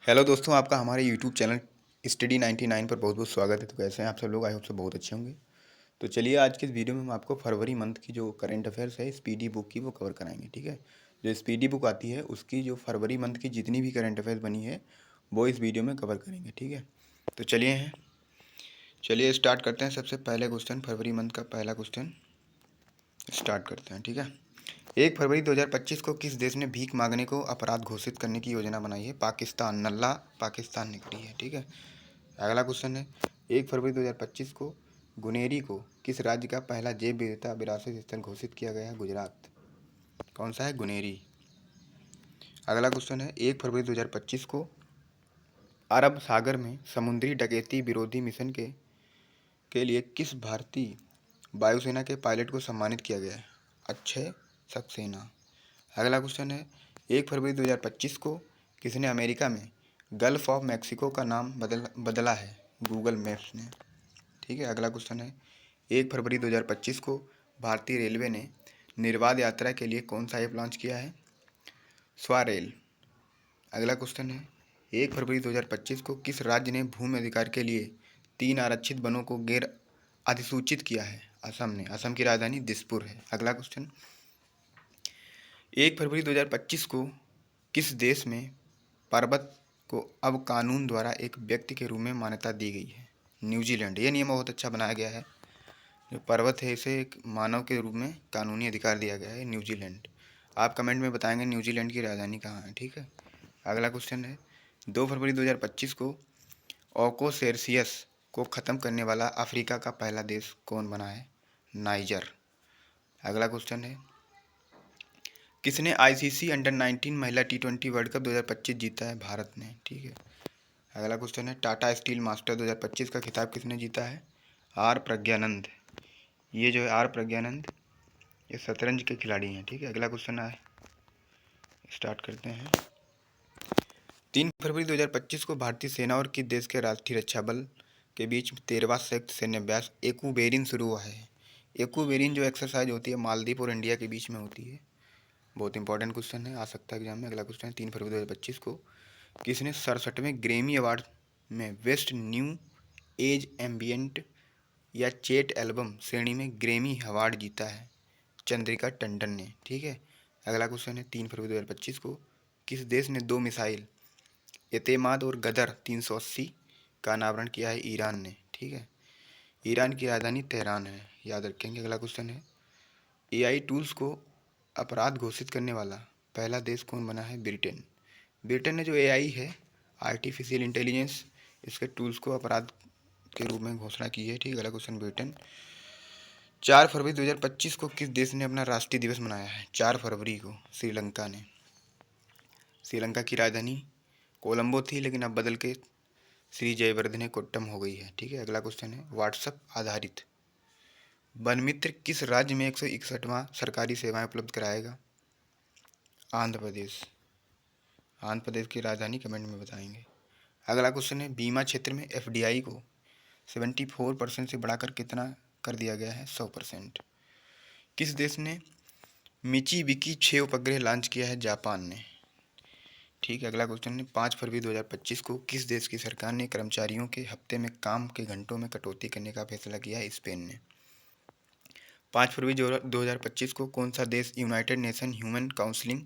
Hello दोस्तों, आपका हमारे यूट्यूब चैनल स्टडी 99 पर बहुत बहुत स्वागत है। तो कैसे हैं आप सब लोग? आई होप से बहुत अच्छे होंगे। तो चलिए आज के इस वीडियो में हम आपको फरवरी मंथ की जो करंट अफेयर्स है स्पीडी बुक की वो कवर कराएंगे। ठीक है, जो स्पीडी बुक आती है उसकी जो फरवरी मंथ की जितनी भी करंट अफेयर्स बनी है वो इस वीडियो में कवर करेंगे। ठीक है, तो चलिए स्टार्ट करते हैं। सबसे पहले क्वेश्चन, फरवरी मंथ का पहला क्वेश्चन स्टार्ट करते हैं। ठीक है, 1 फरवरी 2025 को किस देश ने भीख मांगने को अपराध घोषित करने की योजना बनाई है? पाकिस्तान। नल्ला पाकिस्तान निकली है। ठीक है, अगला क्वेश्चन है, 1 फरवरी 2025 को गुनेरी को किस राज्य का पहला जैव विविधता विरासत स्थल घोषित किया गया है? गुजरात। कौन सा है? गुनेरी। अगला क्वेश्चन है, 1 फरवरी 2025 को अरब सागर में समुद्री डकैती विरोधी मिशन के लिए किस भारतीय वायुसेना के पायलट को सम्मानित किया गया है? अक्षय सक्सेना। अगला क्वेश्चन है, 1 फरवरी 2025 को किसने अमेरिका में गल्फ ऑफ मैक्सिको का नाम बदला है? गूगल मैप्स ने। ठीक है, अगला क्वेश्चन है, 1 फरवरी 2025 को भारतीय रेलवे ने निर्बाध यात्रा के लिए कौन सा ऐप लॉन्च किया है? स्वारेल। अगला क्वेश्चन है, 1 फरवरी 2025 को किस राज्य ने भूमि अधिकार के लिए 3 आरक्षित वनों को गैर अधिसूचित किया है? असम ने। असम की राजधानी दिसपुर है। अगला क्वेश्चन, 1 फरवरी 2025 को किस देश में पर्वत को अब कानून द्वारा एक व्यक्ति के रूप में मान्यता दी गई है? न्यूजीलैंड। ये नियम बहुत अच्छा बनाया गया है। जो पर्वत है इसे एक मानव के रूप में कानूनी अधिकार दिया गया है, न्यूजीलैंड। आप कमेंट में बताएंगे न्यूजीलैंड की राजधानी कहाँ है। ठीक है, अगला क्वेश्चन है, 2 फरवरी 2025 को ओकोसेरसियस को ख़त्म करने वाला अफ्रीका का पहला देश कौन बना है? नाइजर। अगला क्वेश्चन है, किसने आईसीसी अंडर-19 महिला टी20 वर्ल्ड कप 2025 जीता है? भारत ने। ठीक है, अगला क्वेश्चन है, टाटा स्टील मास्टर 2025 का खिताब किसने जीता है? आर प्रज्ञानंद। ये जो है आर प्रज्ञानंद, ये शतरंज के खिलाड़ी हैं। ठीक है, अगला क्वेश्चन आए स्टार्ट करते हैं। 3 फरवरी 2025 को भारतीय सेना और किस देश के राष्ट्रीय रक्षा बल के बीच 13वां संयुक्त सैन्य अभ्यास एकूबेरिन शुरू हुआ है? एकूबेरिन जो एक्सरसाइज होती है मालदीव और इंडिया के बीच में होती है। बहुत इंपॉर्टेंट क्वेश्चन है, आ सकता है एग्जाम में। अगला क्वेश्चन है, 3 फरवरी 2025 को किसने 67वें ग्रैमी अवार्ड में बेस्ट न्यू एज एम्बियंट या चेट एल्बम श्रेणी में ग्रैमी अवार्ड जीता है? चंद्रिका टंडन ने। ठीक है, अगला क्वेश्चन है, 3 फरवरी 2025 को किस देश ने 2 मिसाइल एतेमाद और गदर 380 का अनावरण किया है? ईरान ने। ठीक है, ईरान की राजधानी तेहरान है, याद रखेंगे। अगला क्वेश्चन है, एआई टूल्स को अपराध घोषित करने वाला पहला देश कौन बना है? ब्रिटेन। ब्रिटेन ने जो एआई है, आर्टिफिशियल इंटेलिजेंस, इसके टूल्स को अपराध के रूप में घोषणा की है। ठीक है, अगला क्वेश्चन, ब्रिटेन। 4 फरवरी 2025 को किस देश ने अपना राष्ट्रीय दिवस मनाया है? 4 फरवरी को श्रीलंका ने। श्रीलंका की राजधानी कोलंबो थी, लेकिन अब बदल के श्री जयवर्धने कोट्टम हो गई है। ठीक है, अगला क्वेश्चन है, व्हाट्सएप आधारित वन मित्र किस राज्य में 161वां सरकारी सेवाएं उपलब्ध कराएगा? आंध्र प्रदेश। आंध्र प्रदेश की राजधानी कमेंट में बताएंगे। अगला क्वेश्चन है, बीमा क्षेत्र में एफडीआई को 74% से बढ़ाकर कितना कर दिया गया है? 100%। किस देश ने मिचिबिकी 6 उपग्रह लॉन्च किया है? जापान ने। ठीक है, अगला क्वेश्चन है, 5 फरवरी 2025 को किस देश की सरकार ने कर्मचारियों के हफ्ते में काम के घंटों में कटौती करने का फैसला किया है? स्पेन ने। 5 फरवरी 2025 को कौन सा देश United nation human counselling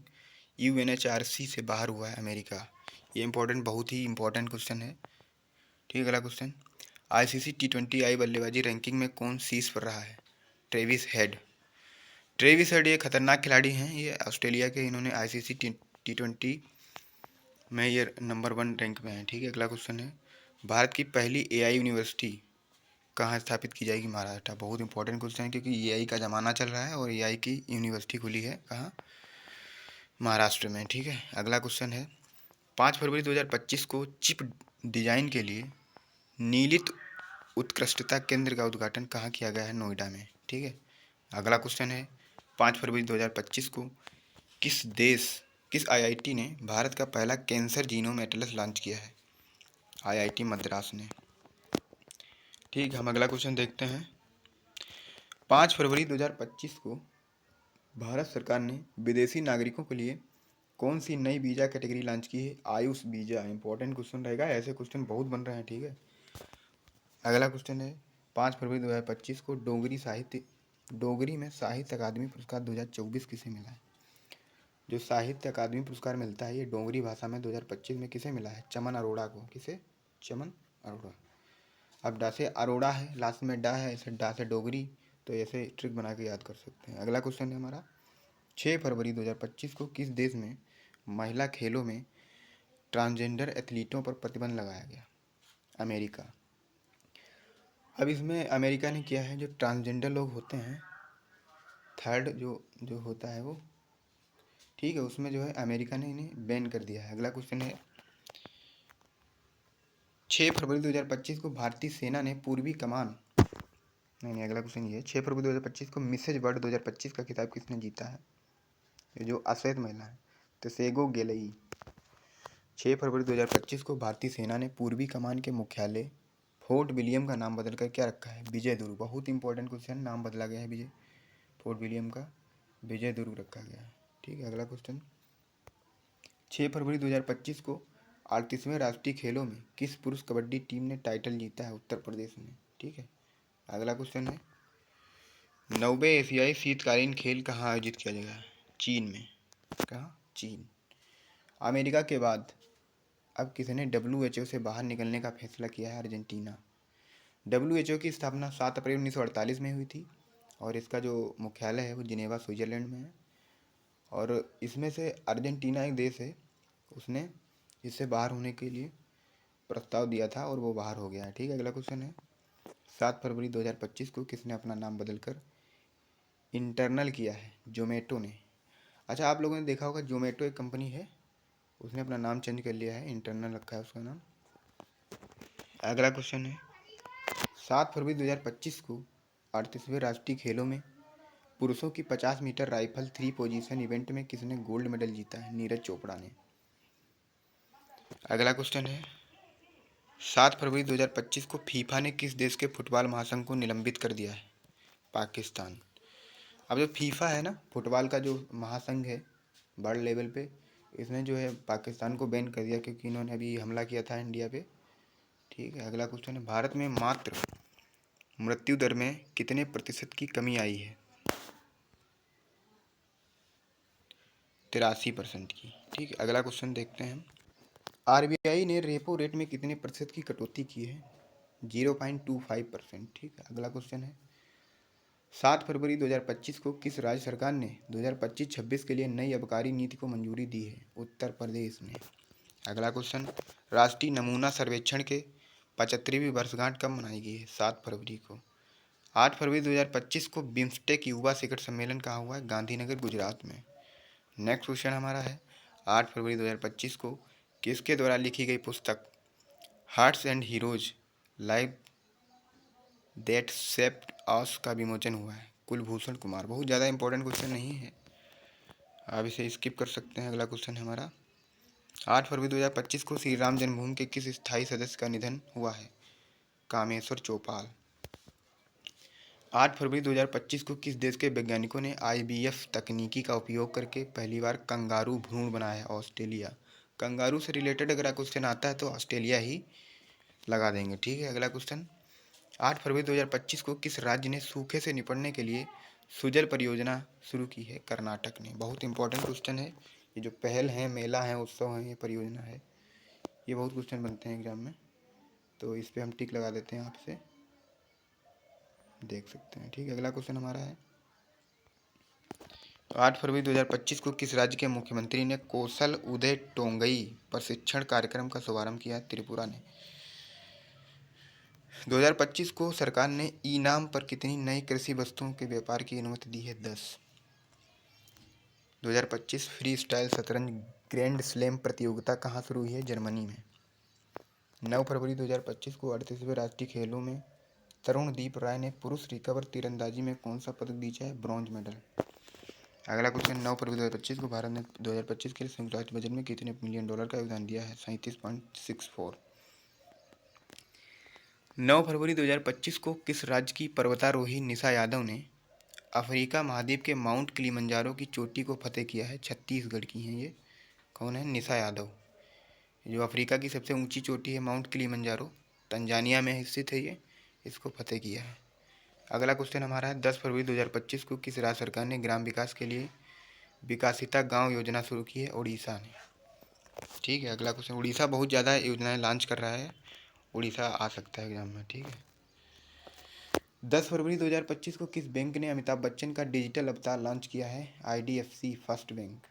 UNHRC से बाहर हुआ है? अमेरिका। ये इंपॉर्टेंट, बहुत ही इंपॉर्टेंट क्वेश्चन है। ठीक है, अगला क्वेश्चन, आईसीसी टी20 बल्लेबाजी रैंकिंग में कौन शीर्ष पर रहा है? Travis head. ट्रेविस हेड ये खतरनाक खिलाड़ी हैं, ये ऑस्ट्रेलिया के। इन्होंने आईसीसी टी20 में ये नंबर 1 रैंक में है। ठीक है, अगला क्वेश्चन है, भारत की पहली एआई यूनिवर्सिटी कहाँ स्थापित की जाएगी? महाराष्ट्र। बहुत इंपॉर्टेंट क्वेश्चन है, क्योंकि एआई का ज़माना चल रहा है और एआई की यूनिवर्सिटी खुली है कहाँ? महाराष्ट्र में। ठीक है, अगला क्वेश्चन है, 5 फरवरी 2025 को चिप डिजाइन के लिए नीलित उत्कृष्टता केंद्र का उद्घाटन कहाँ किया गया है? नोएडा में। ठीक है, अगला क्वेश्चन है, 5 फरवरी 2025 को किस आईआईटी ने भारत का पहला कैंसर जीनोम एटलस लॉन्च किया है? आईआईटी मद्रास ने। ठीक है, हम अगला क्वेश्चन देखते हैं। 5 फरवरी 2025 को भारत सरकार ने विदेशी नागरिकों के लिए कौन सी नई वीज़ा कैटेगरी लॉन्च की है? आयुष वीज़ा। इंपॉर्टेंट क्वेश्चन रहेगा, ऐसे क्वेश्चन बहुत बन रहे हैं, ठीक है। अगला क्वेश्चन है 5 फरवरी 2025 को डोगरी में साहित्य अकादमी पुरस्कार 2024 किसे मिला है? जो साहित्य अकादमी पुरस्कार मिलता है ये डोगरी भाषा में 2025 में किसे मिला है? चमन अरोड़ा को। किसे? चमन अरोड़ा। अब डा से अरोड़ा है, लास्ट में डा है, ऐसे डा से डोगरी, तो ऐसे ट्रिक बना के याद कर सकते हैं। अगला क्वेश्चन है हमारा 6 फरवरी 2025 को किस देश में महिला खेलों में ट्रांसजेंडर एथलीटों पर प्रतिबंध लगाया गया? अमेरिका। अब इसमें अमेरिका ने किया है, जो ट्रांसजेंडर लोग होते हैं, थर्ड जो जो होता है वो, ठीक है, उसमें जो है अमेरिका ने इन्हें बैन कर दिया है। अगला क्वेश्चन है 6 फरवरी 2025 को भारतीय सेना ने पूर्वी कमान, नहीं, अगला क्वेश्चन ये है 6 फरवरी 2025 को मिसेज वर्ल्ड 2025 का खिताब किसने जीता है? ये जो अश्वेत महिला है, त्सेगो गेलई। 6 फरवरी 2025 को भारतीय सेना ने पूर्वी कमान के मुख्यालय फोर्ट विलियम का नाम बदलकर क्या रखा है? विजय दुर्ग। बहुत इंपॉर्टेंट क्वेश्चन, नाम बदला गया है विजय, फोर्ट विलियम का विजय दुर्ग रखा गया है, ठीक है। अगला क्वेश्चन 6 फरवरी 2025 को 38वें राष्ट्रीय खेलों में किस पुरुष कबड्डी टीम ने टाइटल जीता है? उत्तर प्रदेश ने, ठीक है। अगला क्वेश्चन है 90वें एशियाई शीतकालीन खेल कहाँ आयोजित किया जाएगा? चीन में। कहाँ? चीन। अमेरिका के बाद अब किसने WHO से बाहर निकलने का फैसला किया है? अर्जेंटीना। WHO की स्थापना 7 अप्रैल 1948 में हुई थी और इसका जो मुख्यालय है वो जिनेवा स्विट्जरलैंड में है। और इसमें से अर्जेंटीना एक देश है, उसने इससे बाहर होने के लिए प्रस्ताव दिया था और वो बाहर हो गया है, ठीक है। अगला क्वेश्चन है 7 फरवरी 2025 को किसने अपना नाम बदलकर इंटरनल किया है? जोमेटो ने। अच्छा, आप लोगों ने देखा होगा जोमेटो एक कंपनी है, उसने अपना नाम चेंज कर लिया है, इंटरनल रखा है उसका नाम। अगला क्वेश्चन है 7 फरवरी 2025 को 38वें राष्ट्रीय खेलों में पुरुषों की 50 मीटर राइफल 3 पोजीशन इवेंट में किसने गोल्ड मेडल जीता है? नीरज चोपड़ा ने। अगला क्वेश्चन है 7 फरवरी 2025 को फीफा ने किस देश के फुटबॉल महासंघ को निलंबित कर दिया है? पाकिस्तान। अब जो फीफा है ना, फुटबॉल का जो महासंघ है वर्ल्ड लेवल पे, इसने जो है पाकिस्तान को बैन कर दिया क्योंकि इन्होंने अभी हमला किया था इंडिया पे, ठीक है। अगला क्वेश्चन है भारत में मात्र मृत्यु दर में कितने प्रतिशत की कमी आई है? 83% की, ठीक है। अगला क्वेश्चन देखते हैं RBI ने रेपो रेट में कितने प्रतिशत की कटौती की है? 0.25%, ठीक है। अगला क्वेश्चन है 7 फरवरी 2025 को किस राज्य सरकार ने 2025-26 के लिए नई आबकारी नीति को मंजूरी दी है? उत्तर प्रदेश ने। अगला क्वेश्चन राष्ट्रीय नमूना सर्वेक्षण के 75वीं वर्षगांठ कब मनाई गई है? 7 फरवरी को। 8 फरवरी 2025 को बिम्स्टेक युवा शिखर सम्मेलन कहाँ हुआ है? गांधीनगर, गुजरात में। नेक्स्ट क्वेश्चन हमारा है 8 फरवरी 2025 को किसके द्वारा लिखी गई पुस्तक Hearts and Heroes Live That Shaped Us का विमोचन हुआ है? कुलभूषण कुमार। बहुत ज़्यादा इंपॉर्टेंट क्वेश्चन नहीं है, आप इसे स्किप कर सकते हैं। अगला क्वेश्चन है हमारा 8 फरवरी 2025 को श्री राम जन्मभूमि के किस स्थायी सदस्य का निधन हुआ है? कामेश्वर चौपाल। 8 फरवरी 2025 को किस देश के वैज्ञानिकों ने IVF तकनीकी का उपयोग करके पहली बार कंगारू भ्रूण बनाया है? ऑस्ट्रेलिया। कंगारू से रिलेटेड अगर क्वेश्चन आता है तो ऑस्ट्रेलिया ही लगा देंगे, ठीक है। अगला क्वेश्चन 8 फरवरी 2025 को किस राज्य ने सूखे से निपटने के लिए सुजल परियोजना शुरू की है? कर्नाटक ने। बहुत इंपॉर्टेंट क्वेश्चन है, ये जो पहल है, मेला है, उत्सव है, ये परियोजना है, ये बहुत क्वेश्चन बनते हैं एग्जाम में, तो इस पर हम टिक लगा देते हैं, आपसे देख सकते हैं, ठीक है। अगला क्वेश्चन हमारा है 8 फरवरी 2025 को किस राज्य के मुख्यमंत्री ने कौशल उदय टोंगई प्रशिक्षण कार्यक्रम का शुभारंभ किया? त्रिपुरा ने। 2025 को सरकार ने ई नाम पर कितनी नई कृषि वस्तुओं के व्यापार की अनुमति दी है? 10। 2025 फ्री स्टाइल शतरंज ग्रैंड स्लैम प्रतियोगिता कहाँ शुरू हुई है? जर्मनी में। 9 फरवरी 2025 को 38वें राष्ट्रीय खेलों में तरुणदीप राय ने पुरुष रिकवर तीरंदाजी में कौन सा पदक जीता है? Bronze medal. अगला क्वेश्चन 9 फरवरी 2025 को भारत ने 2025 के लिए संयुक्त राष्ट्र बजट में कितने मिलियन डॉलर का योगदान दिया है? 37.64। 9 फरवरी 2025 को किस राज्य की पर्वतारोही निशा यादव ने अफ्रीका महाद्वीप के माउंट किलिमंजारो की चोटी को फतेह किया है? छत्तीसगढ़ की हैं ये। कौन है? निशा यादव। जो अफ्रीका की सबसे ऊंची चोटी है माउंट किलिमंजारो, तंजानिया में स्थित है ये, इसको फतेह किया है। अगला क्वेश्चन हमारा है 10 फरवरी 2025 को किस राज्य सरकार ने ग्राम विकास के लिए विकासिता गांव योजना शुरू की है? उड़ीसा ने। ठीक है, अगला क्वेश्चन, उड़ीसा बहुत ज़्यादा योजनाएं लॉन्च कर रहा है, उड़ीसा आ सकता है एग्जाम में। ठीक है, 10 फरवरी 2025 को किस बैंक ने अमिताभ बच्चन का डिजिटल अवतार लॉन्च किया है? IDFC first bank.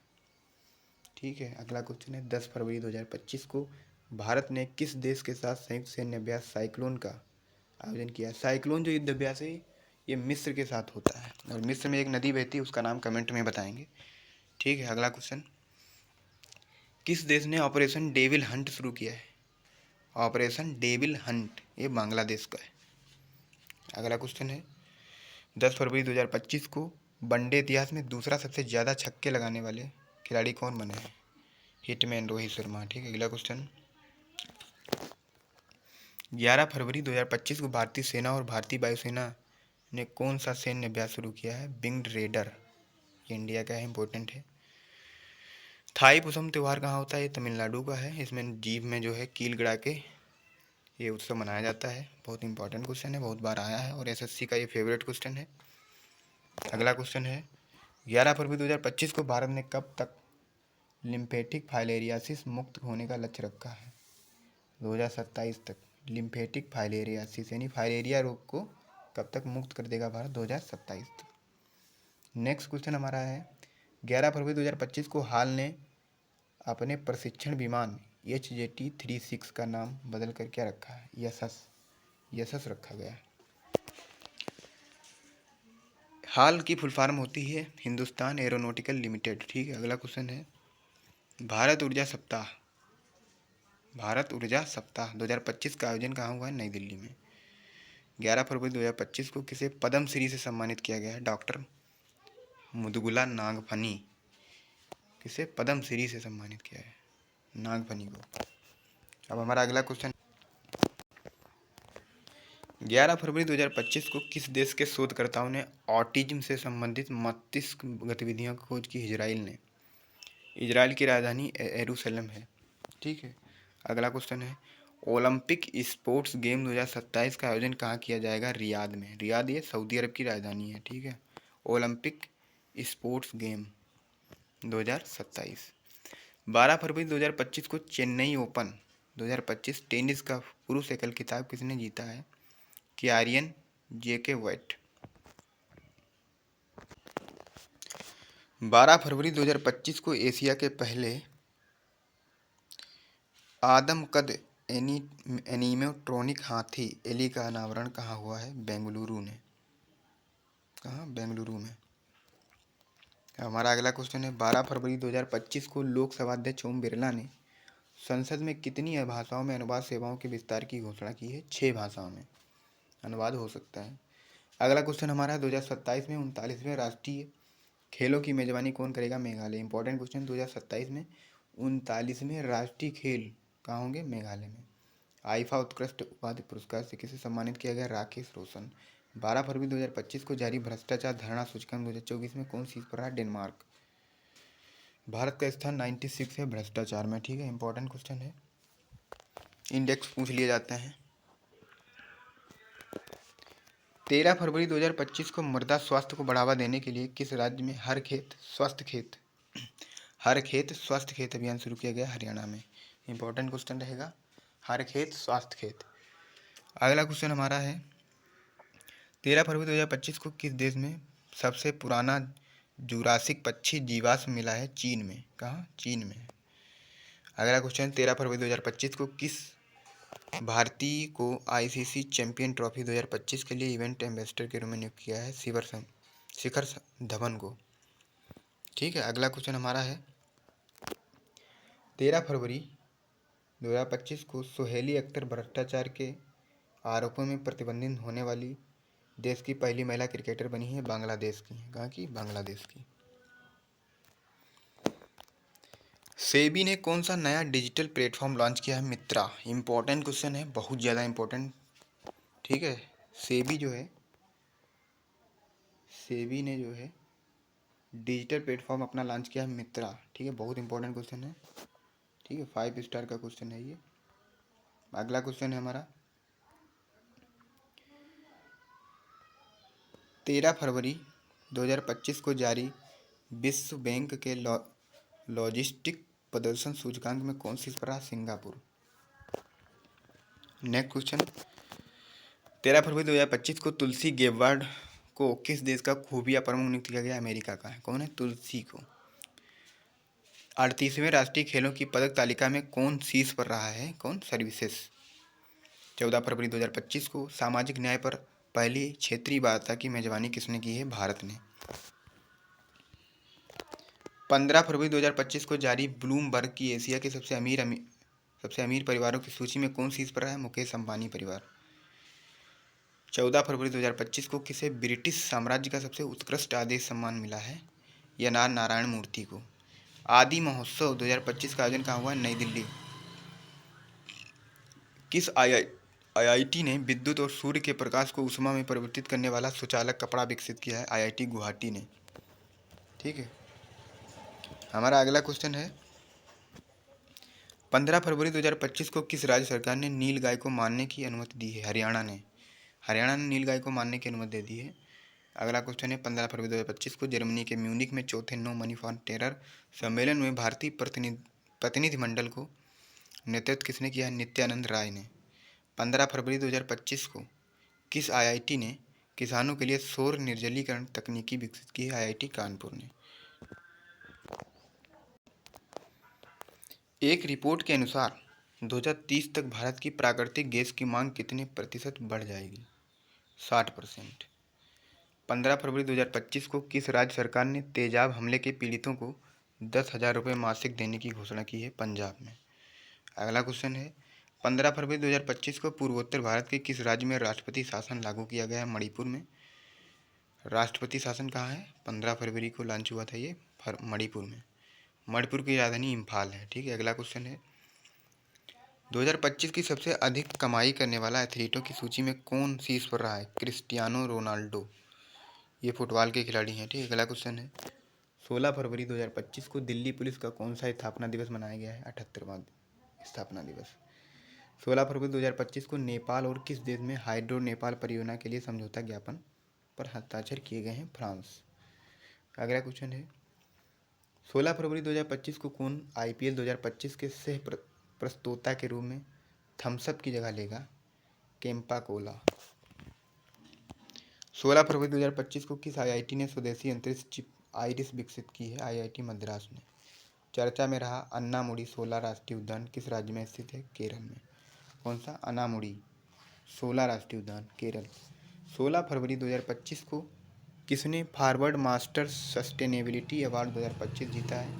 ठीक है, अगला क्वेश्चन है 10 फरवरी 2025 को भारत ने किस देश के साथ संयुक्त सैन्य अभ्यास साइक्लोन का आयोजन किया है? साइक्लोन जो युद्ध अभ्यास है ये मिस्र के साथ होता है, और मिस्र में एक नदी बहती है, उसका नाम कमेंट में बताएंगे। ठीक है, अगला क्वेश्चन, किस देश ने ऑपरेशन डेविल हंट शुरू किया है? ऑपरेशन डेविल हंट ये बांग्लादेश का है। अगला क्वेश्चन है 10 फरवरी 2025 को वनडे इतिहास में दूसरा सबसे ज़्यादा छक्के लगाने वाले खिलाड़ी कौन बने हैं? हिटमैन रोहित शर्मा। ठीक है, अगला क्वेश्चन, 11 फरवरी 2025 को भारतीय सेना और भारतीय वायुसेना ने कौन सा सैन्य अभ्यास शुरू किया है? Winged raider. ये इंडिया का है, इंपॉर्टेंट है। थाई पुसम त्यौहार कहाँ होता है? ये तमिलनाडु का है। इसमें जीभ में जो है कील गड़ा के ये उत्सव मनाया जाता है। बहुत इंपॉर्टेंट क्वेश्चन है, बहुत बार आया है और SSC का ये फेवरेट क्वेश्चन है। अगला क्वेश्चन है 11 फरवरी 2025 को भारत ने कब तक लिम्फेटिक फाइलेरियासिस मुक्त होने का लक्ष्य रखा है? 2027 तक। लिम्फेटिक फाइलेरियासिस यानी फाइलेरिया रोग को कब तक मुक्त कर देगा भारत? 2027 तक। नेक्स्ट क्वेश्चन हमारा है 11 फरवरी 2025 को हाल ने अपने प्रशिक्षण विमान HJT-36 का नाम बदल कर क्या रखा है? यशस रखा गया है। हाल की फुल फॉर्म होती है हिंदुस्तान एरोनॉटिकल लिमिटेड। ठीक है, अगला क्वेश्चन है भारत ऊर्जा सप्ताह 2025 का आयोजन कहाँ हुआ है? नई दिल्ली में। 11 फरवरी 2025 को किसे पद्म श्री से सम्मानित किया गया है? डॉक्टर मुदुगला नागफनी। किसे पद्म श्री से सम्मानित किया है? नागफनी को। अब हमारा अगला क्वेश्चन, 11 फरवरी 2025 को किस देश के शोधकर्ताओं ने ऑटिज्म से संबंधित मस्तिष्क गतिविधियों की खोज की? इजराइल ने। इजराइल की राजधानी यरूशलेम है। ठीक है, अगला क्वेश्चन है ओलंपिक स्पोर्ट्स गेम 2027 का आयोजन कहाँ किया जाएगा? रियाद में। रियाद ये सऊदी अरब की राजधानी है। ठीक है, ओलंपिक स्पोर्ट्स गेम 2027। 12 फरवरी 2025 को चेन्नई ओपन 2025 टेनिस का पुरुष एकल खिताब किसने जीता है? कियारियन जेके वेट। 12 फरवरी 2025 को एशिया के पहले आदमकद एनीमेट्रॉनिक हाथी एली का अनावरण कहाँ हुआ है? बेंगलुरु ने। कहाँ? बेंगलुरु में। हमारा अगला क्वेश्चन है 12 फरवरी 2025 को लोकसभा अध्यक्ष ओम बिरला ने संसद में कितनी भाषाओं में अनुवाद सेवाओं के विस्तार की घोषणा की है? 6 भाषाओं में अनुवाद हो सकता है। अगला क्वेश्चन हमारा है 2027 में 39वें राष्ट्रीय खेलों की मेजबानी कौन करेगा? मेघालय। इंपॉर्टेंट क्वेश्चन, 2027 में 39वें राष्ट्रीय खेल कहाँ होंगे? मेघालय में। आईफा उत्कृष्ट उपाधि पुरस्कार से किसे सम्मानित किया गया? राकेश रोशन। 12 फरवरी 2025 को जारी भ्रष्टाचार धारणा सूचकांक 2024 में कौन सी पर रहा? डेनमार्क। भारत का स्थान 96 है भ्रष्टाचार में। ठीक है, इंपॉर्टेंट क्वेश्चन है, इंडेक्स पूछ लिए जाते हैं। 13 फरवरी 2025 को मृदा स्वास्थ्य को बढ़ावा देने के लिए किस राज्य में हर खेत स्वस्थ खेत अभियान शुरू किया गया? हरियाणा में। इंपॉर्टेंट क्वेश्चन रहेगा, हर खेत स्वस्थ खेत। अगला क्वेश्चन हमारा है 13 फरवरी 2025 को किस देश में सबसे पुराना जुरासिक पक्षी जीवाश्म मिला है? चीन में। कहाँ? चीन में। अगला क्वेश्चन 13 फरवरी 2025 को किस भारतीय को ICC चैंपियन ट्रॉफी 2025 के लिए इवेंट एम्बेसडर के रूप में नियुक्त किया है? शिखर धवन को। ठीक है, अगला क्वेश्चन हमारा है 13 फरवरी 2025 को सुहेली अख्तर भ्रष्टाचार के आरोपों में प्रतिबंधित होने वाली देश की पहली महिला क्रिकेटर बनी है? बांग्लादेश की। कहाँ की? बांग्लादेश की। सेबी ने कौन सा नया डिजिटल प्लेटफॉर्म लॉन्च किया है? मित्रा। इंपॉर्टेंट क्वेश्चन है, बहुत ज़्यादा इंपॉर्टेंट। ठीक है, सेबी ने जो है डिजिटल प्लेटफॉर्म अपना लॉन्च किया है मित्रा। ठीक है, बहुत इंपॉर्टेंट क्वेश्चन है। ठीक है, 5 स्टार का क्वेश्चन है ये। अगला क्वेश्चन है हमारा, 13 फरवरी 2025 को जारी विश्व बैंक के लॉजिस्टिक प्रदर्शन सूचकांक में कौन सी रहा? सिंगापुर। नेक्स्ट क्वेश्चन, 13 फरवरी 2025 को तुलसी गेबार्ड को किस देश का खुफिया प्रमुख नियुक्त किया गया? अमेरिका का है। कौन है? तुलसी को। 38वें राष्ट्रीय खेलों की पदक तालिका में कौन शीर्ष पर रहा है? कौन? सर्विसेज। 14 फरवरी 2025 को सामाजिक न्याय पर पहली क्षेत्रीय वार्ता की मेजबानी किसने की है? भारत ने। 15 फरवरी 2025 को जारी ब्लूमबर्ग की एशिया के सबसे अमीर परिवारों की सूची में कौन शीर्ष पर रहा है? मुकेश अंबानी परिवार। 14 फरवरी 2025 को किसे ब्रिटिश साम्राज्य का सबसे उत्कृष्ट आदेश सम्मान मिला है? एन.आर. नारायण मूर्ति को। आदि महोत्सव 2025 का आयोजन कहाँ हुआ? नई दिल्ली। किस आईआईटी ने विद्युत और सूर्य के प्रकाश को ऊष्मा में परिवर्तित करने वाला सुचालक कपड़ा विकसित किया है? आईआईटी गुवाहाटी ने। ठीक है, हमारा अगला क्वेश्चन है, 15 फरवरी 2025 को किस राज्य सरकार ने नील गाय को मारने की अनुमति दी है? हरियाणा ने। हरियाणा ने नील गाय को मारने की अनुमति दे दी है। अगला क्वेश्चन है, 15 फरवरी 2025 को जर्मनी के म्यूनिक में चौथे नो मनी फॉर टेरर सम्मेलन में भारतीय प्रतिनिधिमंडल को नेतृत्व किसने किया है? नित्यानंद राय ने। 15 फरवरी 2025 को किस आईआईटी ने किसानों के लिए सौर निर्जलीकरण तकनीकी विकसित की है? आईआईटी कानपुर ने। एक रिपोर्ट के अनुसार 2030 तक भारत की प्राकृतिक गैस की मांग कितने प्रतिशत बढ़ जाएगी? 60%। 15 फरवरी 2025 को किस राज्य सरकार ने तेजाब हमले के पीड़ितों को 10,000 रुपये मासिक देने की घोषणा की है? पंजाब में। अगला क्वेश्चन है, 15 फरवरी 2025 को पूर्वोत्तर भारत के किस राज्य में राष्ट्रपति शासन लागू किया गया है? मणिपुर में। राष्ट्रपति शासन कहाँ है? 15 फरवरी को लॉन्च हुआ था ये मणिपुर में। मणिपुर की राजधानी इम्फाल है। ठीक है, अगला क्वेश्चन है, 2025 की सबसे अधिक कमाई करने वाला एथलीटों की सूची में कौन शीर्ष पर रहा है? Cristiano Ronaldo. ये फुटबॉल के खिलाड़ी हैं। ठीक है, अगला क्वेश्चन है, 16 फरवरी 2025 को दिल्ली पुलिस का कौन सा स्थापना दिवस मनाया गया है? 78वां स्थापना दिवस। 16 फरवरी 2025 को नेपाल और किस देश में हाइड्रो नेपाल परियोजना के लिए समझौता ज्ञापन पर हस्ताक्षर किए गए हैं? फ्रांस। अगला क्वेश्चन है, 16 फरवरी 2025 को कौन आईपीएल 2025 के सह प्रस्तोता के रूप में थम्स अप की जगह लेगा? केम्पा कोला। 16 फरवरी 2025 को किस आईआईटी ने स्वदेशी अंतरिक्ष चिप आइरिस विकसित की है? आईआईटी मद्रास ने। चर्चा में रहा अन्नामुडी शोला राष्ट्रीय उद्यान किस राज्य में स्थित है? केरल में। कौन सा? अन्नामुडी शोला राष्ट्रीय उद्यान, केरल। 16 फरवरी 2025 को किसने फॉरवर्ड मास्टर सस्टेनेबिलिटी अवार्ड 2025 जीता है?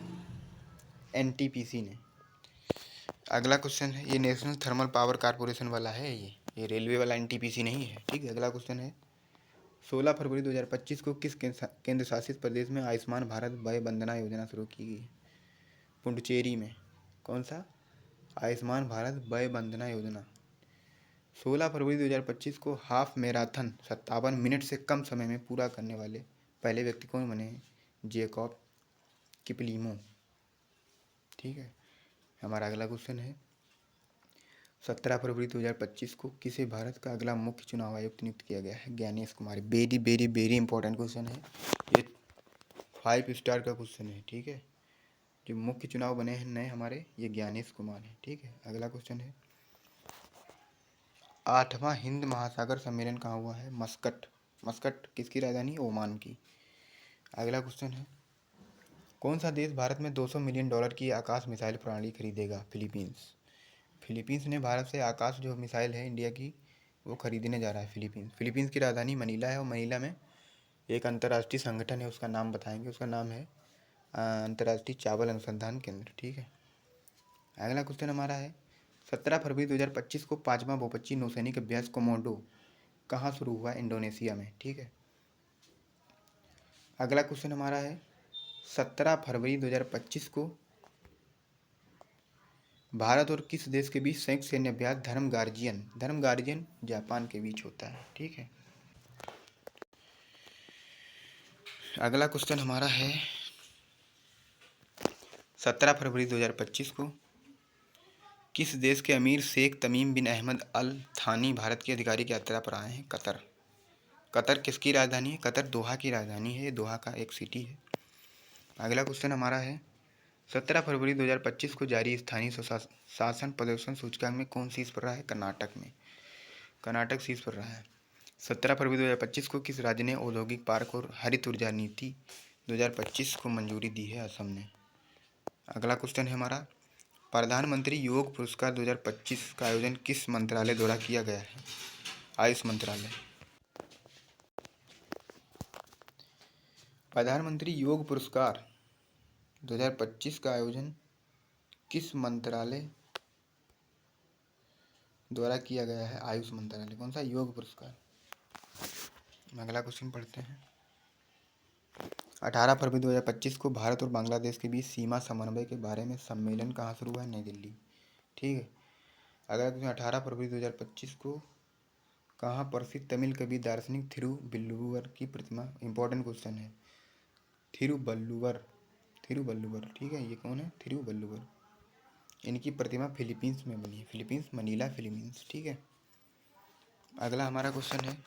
एनटीपीसी ने। अगला क्वेश्चन है, ये नेशनल थर्मल पावर कॉरपोरेशन वाला है, ये रेलवे वाला एनटीपीसी नहीं है। ठीक है, अगला क्वेश्चन है, 16 फरवरी 2025 को किस केंद्र शासित प्रदेश में आयुष्मान भारत वय वंदना योजना शुरू की गई? पुडुचेरी में। कौन सा? आयुष्मान भारत वय वंदना योजना। 16 फरवरी 2025 को हाफ मैराथन 57 मिनट से कम समय में पूरा करने वाले पहले व्यक्ति कौन बने हैं? जेकॉब किपलिमो। ठीक है, हमारा अगला क्वेश्चन है, 17 फरवरी 2025 को किसे भारत का अगला मुख्य चुनाव आयुक्त नियुक्त किया गया है? Gyanesh Kumar. Very very very important question है ये, 5 स्टार का क्वेश्चन है। ठीक है, जो मुख्य चुनाव बने हैं नए हमारे, ये ज्ञानेश कुमार है। ठीक है, अगला क्वेश्चन है, 8वां हिंद महासागर सम्मेलन कहाँ हुआ है? मस्कट। मस्कट किसकी राजधानी? ओमान की। अगला क्वेश्चन है, कौन सा देश भारत में $200 मिलियन की आकाश मिसाइल प्रणाली खरीदेगा? फिलीपींस। फिलीपींस ने भारत से आकाश जो मिसाइल है इंडिया की वो खरीदने जा रहा है फिलीपींस। फिलीपींस की राजधानी मनीला है और मनीला में एक अंतर्राष्ट्रीय संगठन है, उसका नाम बताएंगे, उसका नाम है अंतर्राष्ट्रीय चावल अनुसंधान केंद्र। ठीक है, अगला क्वेश्चन हमारा है, 17 फरवरी 2025 को 5वां बहुपक्षीय नौसैनिक अभ्यास कोमोडो कहाँ शुरू हुआ? इंडोनेशिया में। ठीक है, अगला क्वेश्चन हमारा है, 17 फरवरी 2025 को भारत और किस देश के बीच संयुक्त सैन्य अभ्यास धर्म गार्जियन जापान के बीच होता है? ठीक है, अगला क्वेश्चन हमारा है 17 फरवरी 2025 को किस देश के अमीर शेख तमीम बिन अहमद अल थानी भारत की आधिकारिक यात्रा पर आए हैं? कतर। कतर किसकी राजधानी है? कतर दोहा की राजधानी है, ये दोहा का एक सिटी है। अगला क्वेश्चन हमारा है 17 फरवरी 2025 को जारी स्थानीय शासन प्रदर्शन सूचकांक में कौन शीर्ष पर रहा है? कर्नाटक में। कर्नाटक शीर्ष पर रहा है। 17 फरवरी 2025 को किस राज्य ने औद्योगिक पार्क और हरित ऊर्जा नीति 2025 को मंजूरी दी है? असम ने। अगला क्वेश्चन है हमारा प्रधानमंत्री योग पुरस्कार 2025 का आयोजन किस मंत्रालय द्वारा किया गया है? आयुष मंत्रालय। प्रधानमंत्री योग पुरस्कार 2025 का आयोजन किस मंत्रालय द्वारा किया गया है? आयुष मंत्रालय। कौन सा? योग पुरस्कार। अगला क्वेश्चन पढ़ते हैं 18 फरवरी 2025 को भारत और बांग्लादेश के बीच सीमा समन्वय के बारे में सम्मेलन कहाँ शुरू हुआ है? नई दिल्ली। ठीक है। अगला क्वेश्चन 18 फरवरी 2025 को कहाँ प्रसिद्ध तमिल कवि दार्शनिक थिरुवल्लुवर की प्रतिमा? इंपॉर्टेंट क्वेश्चन है। थिरुवल्लुवर। ठीक है, ये कौन है? थिरुवल्लुवर। इनकी प्रतिमा फिलीपींस में बनी है। Philippines, Manila, Philippines. ठीक है। अगला हमारा क्वेश्चन है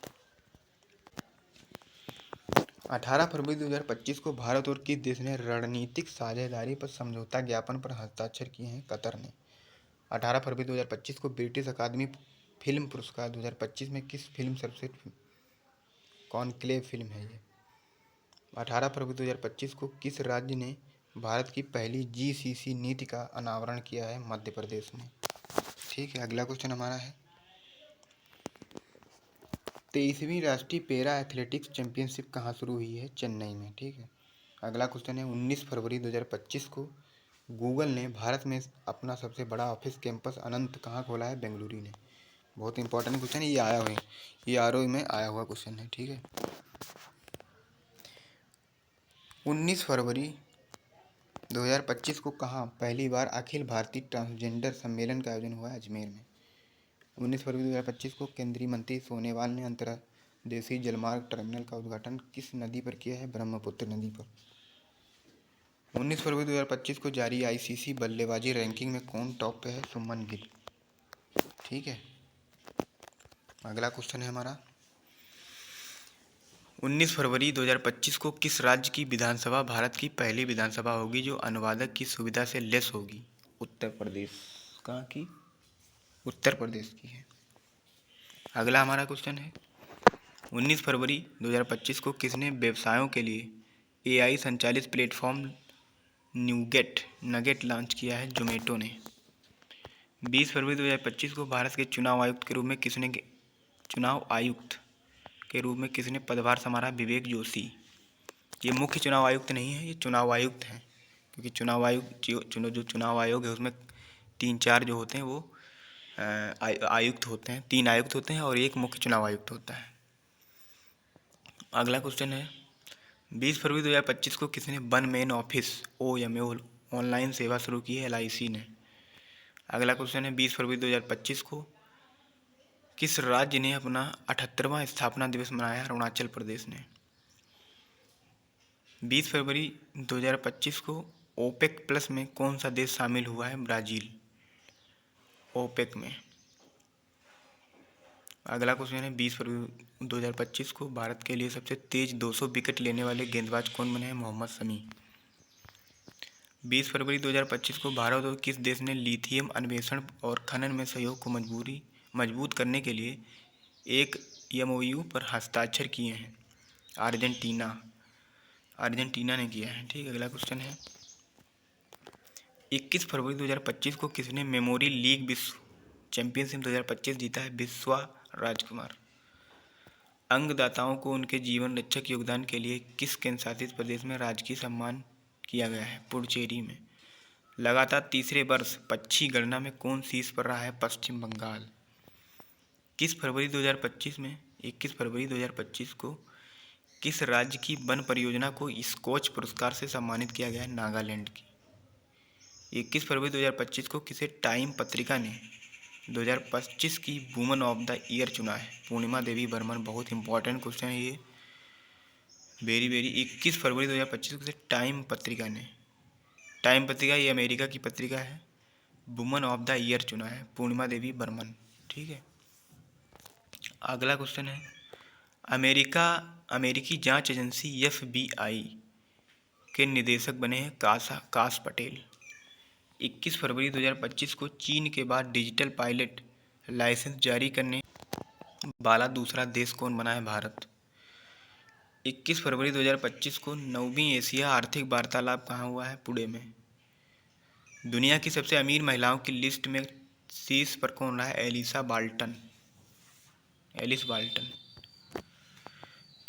18 फरवरी 2025 को भारत और किस देश ने रणनीतिक साझेदारी पर समझौता ज्ञापन पर हस्ताक्षर किए हैं? कतर ने। 18 फरवरी 2025 को ब्रिटिश अकादमी फिल्म पुरस्कार 2025 में किस फिल्म सर्वश्रेष्ठ कॉन्क्लेव फिल्म है ये? 18 फरवरी 2025 को किस राज्य ने भारत की पहली जीसीसी नीति का अनावरण किया है? मध्य प्रदेश ने। ठीक है। अगला क्वेश्चन हमारा है 23वीं राष्ट्रीय पैरा एथलेटिक्स चैंपियनशिप कहाँ शुरू हुई है? चेन्नई में। ठीक है। अगला क्वेश्चन है 19 फरवरी 2025 को गूगल ने भारत में अपना सबसे बड़ा ऑफिस कैंपस अनंत कहाँ खोला है? बेंगलुरु ने। बहुत इंपॉर्टेंट क्वेश्चन है, ये आया हुआ है, ये आरओ में आया हुआ क्वेश्चन है। ठीक है। 19 फरवरी 2025 को कहाँ पहली बार अखिल भारतीय ट्रांसजेंडर सम्मेलन का आयोजन हुआ है? अजमेर में। 19 फरवरी 2025 को केंद्रीय मंत्री सोनोवाल ने अंतर्देशीय जलमार्ग टर्मिनल का उद्घाटन किस नदी पर किया है? ब्रह्मपुत्र नदी पर। 19 फरवरी 2025 को जारी आईसीसी बल्लेबाजी रैंकिंग में कौन टॉप पे है? सुमन गिल। ठीक है। अगला क्वेश्चन है हमारा 19 फरवरी 2025 को किस राज्य की विधानसभा भारत की पहली विधानसभा होगी जो अनुवादक की सुविधा से लेस होगी? उत्तर प्रदेश। कहाँ की? उत्तर प्रदेश की है। अगला हमारा क्वेश्चन है 19 फरवरी 2025 को किसने व्यवसायों के लिए एआई संचालित प्लेटफॉर्म नगेट लॉन्च किया है? जोमेटो ने। 20 फरवरी 2025 को भारत के चुनाव आयुक्त के रूप में किसने पदभार संभाला? विवेक जोशी। ये मुख्य चुनाव आयुक्त नहीं है, ये चुनाव आयुक्त हैं, क्योंकि जो चुनाव आयोग है उसमें 3-4 जो होते हैं वो आयुक्त होते हैं। 3 आयुक्त होते हैं और एक मुख्य चुनाव आयुक्त होता है। अगला क्वेश्चन है 20 फरवरी 2025 को किसने one man office OMO online सेवा शुरू की है? LIC ने। अगला क्वेश्चन है 20 फरवरी 2025 को किस राज्य ने अपना 78वां स्थापना दिवस मनाया? अरुणाचल प्रदेश ने। 20 फरवरी 2025 को ओपेक प्लस में कौन सा देश शामिल हुआ है? ब्राज़ील। ओपेक में। अगला क्वेश्चन है 20 फरवरी 2025 को भारत के लिए सबसे तेज 200 विकेट लेने वाले गेंदबाज कौन बने हैं? मोहम्मद शमी। 20 फरवरी 2025 को भारत और किस देश ने लिथियम अन्वेषण और खनन में सहयोग को मजबूत करने के लिए एक MOU पर हस्ताक्षर किए हैं? अर्जेंटीना ने किया है। ठीक। अगला क्वेश्चन है 21 फरवरी 2025 को किसने मेमोरी लीग विश्व चैंपियनशिप 2025 जीता है? बिस्वा राजकुमार। अंगदाताओं को उनके जीवन रक्षक योगदान के लिए किस केंद्र शासित प्रदेश में राजकीय सम्मान किया गया है? पुडुचेरी में। लगातार तीसरे वर्ष पक्षी गणना में कौन शीर्ष पर रहा है? पश्चिम बंगाल। 21 फरवरी 2025 को किस राज्य की वन परियोजना को स्कॉच पुरस्कार से सम्मानित किया गया है? नागालैंड की। 21 फरवरी 2025 को किसे टाइम पत्रिका ने 2025 की वुमन ऑफ द ईयर चुना है? पूर्णिमा देवी बर्मन। बहुत इंपॉर्टेंट क्वेश्चन है ये। वेरी वेरी 21 फरवरी 2025 को टाइम पत्रिका ने, टाइम पत्रिका ये अमेरिका की पत्रिका है, वुमन ऑफ द ईयर चुना है पूर्णिमा देवी बर्मन। ठीक है, अगला क्वेश्चन है, अमेरिकी जांच एजेंसी FBI के निदेशक बने हैं काश पटेल। 21 फरवरी 2025 को चीन के बाद डिजिटल पायलट लाइसेंस जारी करने वाला दूसरा देश कौन बना है? भारत। 21 फरवरी 2025 को 9वीं एशिया आर्थिक वार्तालाप कहाँ हुआ है? पुणे में। दुनिया की सबसे अमीर महिलाओं की लिस्ट में शीर्ष पर कौन रहा है? Alice Balton.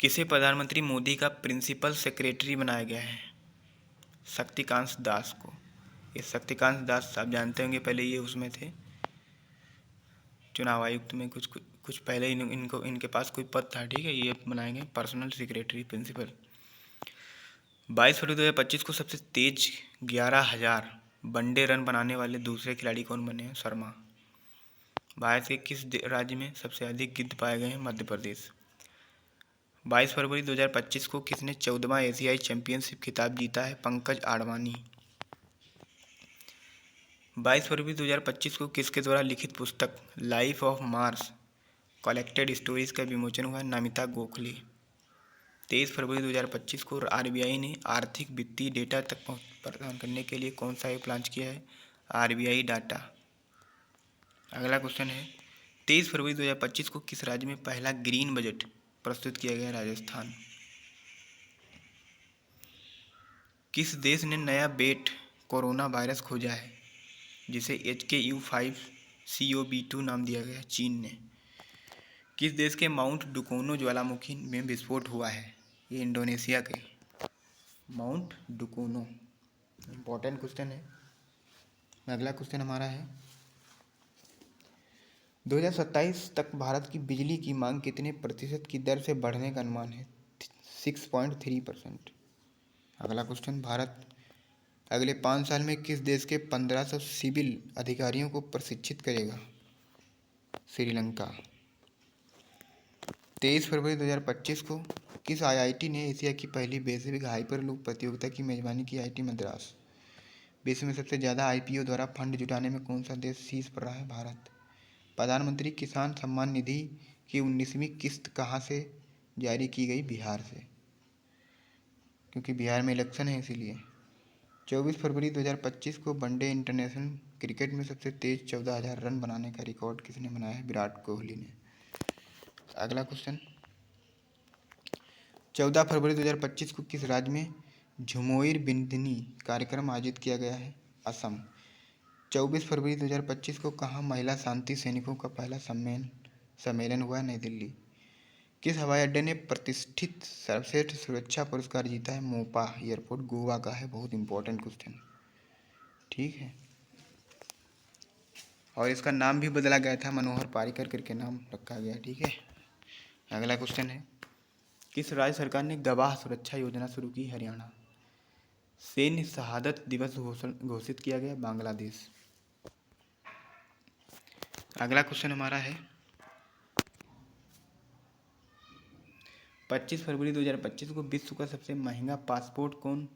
किसे प्रधानमंत्री मोदी का प्रिंसिपल सेक्रेटरी बनाया गया है? शक्तिकांत दास को। ये शक्तिकांत दास आप जानते होंगे, पहले ये उसमें थे चुनाव आयुक्त में, कुछ पहले इनके पास कोई पद था। ठीक है, ये बनाएंगे पर्सनल सेक्रेटरी प्रिंसिपल। 22 फरवरी 2025 को सबसे तेज 11,000 वनडे रन बनाने वाले दूसरे खिलाड़ी कौन बने हैं? शर्मा। भारत के किस राज्य में सबसे अधिक गिद्ध पाए गए हैं? मध्य प्रदेश। 22 फरवरी 2025 को किसने 14वां एशियाई चैंपियनशिप खिताब जीता है? पंकज आडवाणी। 22 फरवरी 2025 को किसके द्वारा लिखित पुस्तक life of Mars collected stories का विमोचन हुआ? नमिता गोखले। 23 फरवरी 2025 को RBI ने आर्थिक वित्तीय डेटा तक पहुंच प्रदान करने के लिए कौन सा ऐप लॉन्च किया है? RBI data. अगला क्वेश्चन है, 23 फरवरी 2025 को किस राज्य में पहला ग्रीन बजट प्रस्तुत किया गया? राजस्थान। किस देश ने नया बेट कोरोना वायरस खोजा है जिसे HKU5CoV2 नाम दिया गया? चीन ने। किस देश के माउंट डुकोनो ज्वालामुखी में विस्फोट हुआ है? ये इंडोनेशिया के माउंट डुकोनो। इम्पोर्टेंट क्वेश्चन है। अगला क्वेश्चन हमारा है, 2027 तक भारत की बिजली की मांग कितने प्रतिशत की दर से बढ़ने का अनुमान है? 6.3%। अगला क्वेश्चन, भारत अगले 5 साल में किस देश के 1500 सिविल अधिकारियों को प्रशिक्षित करेगा? श्रीलंका। 23 फरवरी 2025 को किस IIT ने एशिया की पहली वैश्विक हाइपरलूप प्रतियोगिता की मेजबानी की? IIT मद्रास। विश्व में सबसे ज़्यादा IPO द्वारा फंड जुटाने में कौन सा देश शीर्ष पर रहा है? भारत। प्रधानमंत्री किसान सम्मान निधि की 19वीं किस्त कहाँ से जारी की गई? बिहार से, क्योंकि बिहार में इलेक्शन है इसीलिए। 24 फरवरी 2025 को वनडे इंटरनेशनल क्रिकेट में सबसे तेज 14,000 रन बनाने का रिकॉर्ड किसने बनाया है? विराट कोहली ने। अगला क्वेश्चन, 14 फरवरी 2025 को किस राज्य में झुमोइर बिंदनी कार्यक्रम आयोजित किया गया है? असम। 24 फरवरी 2025 को कहाँ महिला शांति सैनिकों का पहला सम्मेलन हुआ? नई दिल्ली। किस हवाई अड्डे ने प्रतिष्ठित सर्वश्रेष्ठ सुरक्षा पुरस्कार जीता है? मोपा एयरपोर्ट गोवा का है। बहुत इंपॉर्टेंट क्वेश्चन। ठीक है, और इसका नाम भी बदला गया था, मनोहर पारिकर करके नाम रखा गया। ठीक है, अगला क्वेश्चन है, किस राज्य सरकार ने गवाह सुरक्षा योजना शुरू की? हरियाणा। सैन्य शहादत दिवस घोषित किया गया? बांग्लादेश। अगला क्वेश्चन हमारा है, 25 फरवरी 2025 को विश्व का सबसे महंगा पासपोर्ट कौन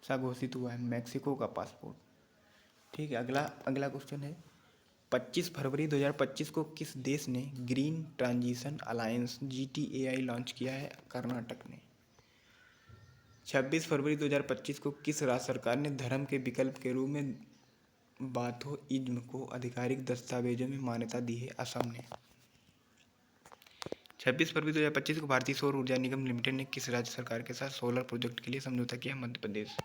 सा घोषित हुआ है? मैक्सिको का पासपोर्ट। ठीक है, अगला क्वेश्चन है, 25 फरवरी 2025 को किस देश ने green transition alliance GTAI launch किया है? कर्नाटक ने। 26 फरवरी 2025 को किस राज्य सरकार ने धर्म के विकल्प के रूप में बाथोइज्म को आधिकारिक दस्तावेजों में मान्यता दी है? असम ने। 26 फरवरी 2025 को भारतीय सौर ऊर्जा निगम लिमिटेड ने किस राज्य सरकार के साथ सोलर प्रोजेक्ट के लिए समझौता किया? मध्य प्रदेश।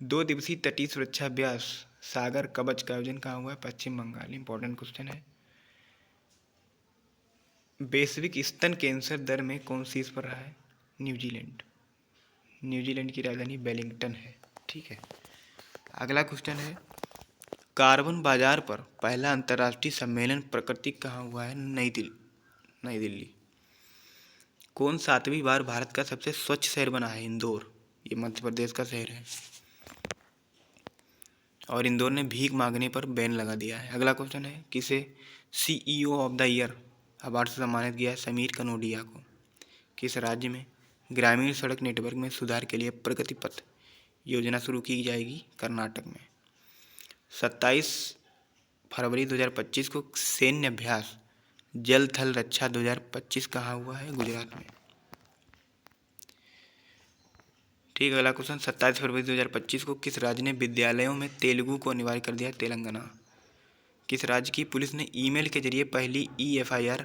2 दिवसीय तटीय सुरक्षा अभ्यास सागर कवच का आयोजन कहाँ हुआ है? पश्चिम बंगाल। इंपॉर्टेंट क्वेश्चन है, वैश्विक स्तन कैंसर दर में कौन शीर्ष पर रहा है? न्यूजीलैंड। न्यूजीलैंड की राजधानी वेलिंगटन है। ठीक है, अगला क्वेश्चन है, कार्बन बाजार पर पहला अंतर्राष्ट्रीय सम्मेलन प्राकृतिक कहाँ हुआ है? नई दिल्ली। कौन 7वीं बार भारत का सबसे स्वच्छ शहर बना है? इंदौर। ये मध्य प्रदेश का शहर है और इंदौर ने भीख मांगने पर बैन लगा दिया है। अगला क्वेश्चन है, किसे CEO of the year award से सम्मानित किया है? समीर कनोडिया को। किस राज्य में ग्रामीण सड़क नेटवर्क में सुधार के लिए प्रगति पथ योजना शुरू की जाएगी कर्नाटक में। 27 फरवरी 2025 को सैन्य अभ्यास जल थल रक्षा 2025 कहाँ हुआ है? गुजरात में। ठीक, अगला क्वेश्चन 27 फरवरी 2025 को किस राज्य ने विद्यालयों में तेलुगु को अनिवार्य कर दिया? तेलंगाना। किस राज्य की पुलिस ने ईमेल के जरिए पहली EFIR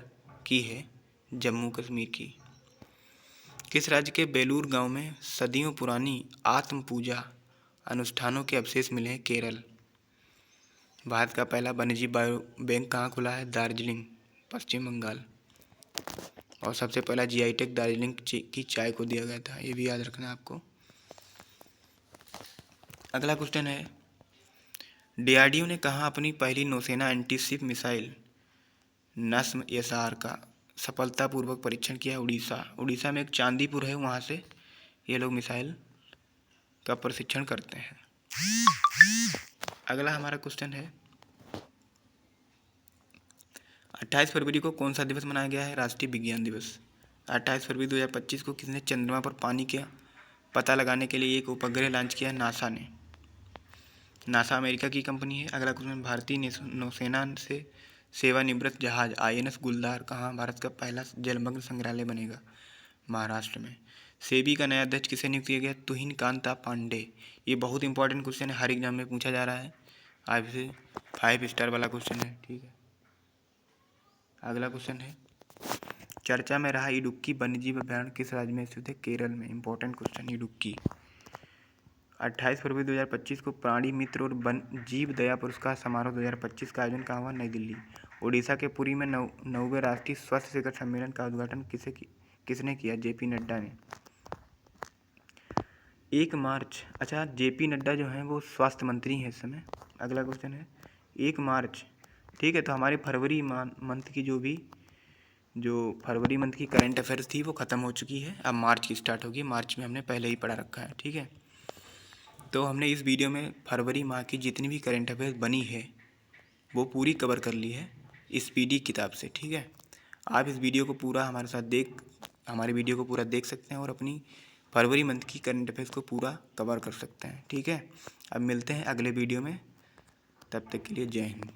की है? जम्मू कश्मीर की। किस राज्य के बेलूर गांव में सदियों पुरानी आत्म पूजा अनुष्ठानों के अवशेष मिले हैं? केरल। भारत का पहला वन्यजीव बायो बैंक कहाँ खुला है? दार्जिलिंग, पश्चिम बंगाल। और सबसे पहला GI टैग दार्जिलिंग की चाय को दिया गया था, ये भी याद रखना आपको। अगला क्वेश्चन है, DRDO ने कहाँ अपनी पहली नौसेना एंटीशिप मिसाइल नस्म SR का सफलतापूर्वक परीक्षण किया? उड़ीसा में एक चांदीपुर है, वहाँ से ये लोग मिसाइल का प्रशिक्षण करते हैं। अगला हमारा क्वेश्चन है, 28 फरवरी को कौन सा दिवस मनाया गया है? राष्ट्रीय विज्ञान दिवस। 28 फरवरी 2025 को किसने चंद्रमा पर पानी का पता लगाने के लिए एक उपग्रह लॉन्च किया? नासा ने। नासा अमेरिका की कंपनी है। अगला क्वेश्चन, भारतीय नौसेना से सेवानिवृत्त जहाज INS गुलदार कहाँ भारत का पहला जलमग्न संग्रहालय बनेगा? महाराष्ट्र में। सेबी का नया अध्यक्ष किसे नियुक्त किया गया? तुहिन कांता पांडे। ये बहुत इंपॉर्टेंट क्वेश्चन है, हर एग्जाम में पूछा जा रहा है, आपसे 5 स्टार वाला क्वेश्चन है। ठीक है, अगला क्वेश्चन है, चर्चा में रहा इडुक्की वन्यजीव अभयारण्य किस राज्य में स्थित है? केरल में। Important question Idukki. 28 फरवरी 2025 को प्राणी मित्र और वन जीव दया पुरस्कार समारोह 2025 का आयोजन कहाँ हुआ? नई दिल्ली। उड़ीसा के पुरी में 9वें राष्ट्रीय स्वास्थ्य शिखर सम्मेलन का उद्घाटन किसने किया? JP नड्डा ने। 1 मार्च, अच्छा JP नड्डा जो हैं वो स्वास्थ्य मंत्री हैं इस समय। अगला क्वेश्चन है, 1 मार्च, ठीक है, तो हमारी फरवरी मंथ की जो फरवरी मंथ की करंट अफेयर्स थी वो ख़त्म हो चुकी है, अब मार्च की स्टार्ट होगी। मार्च में हमने पहले ही पढ़ा रखा है। ठीक है, तो हमने इस वीडियो में फरवरी माह की जितनी भी करंट अफेयर्स बनी है वो पूरी कवर कर ली है इस PD किताब से। ठीक है, आप इस वीडियो को पूरा हमारे वीडियो को पूरा देख सकते हैं और अपनी फरवरी मंथ की करंट अफेयर्स को पूरा कवर कर सकते हैं। ठीक है, अब मिलते हैं अगले वीडियो में, तब तक के लिए जय हिंद।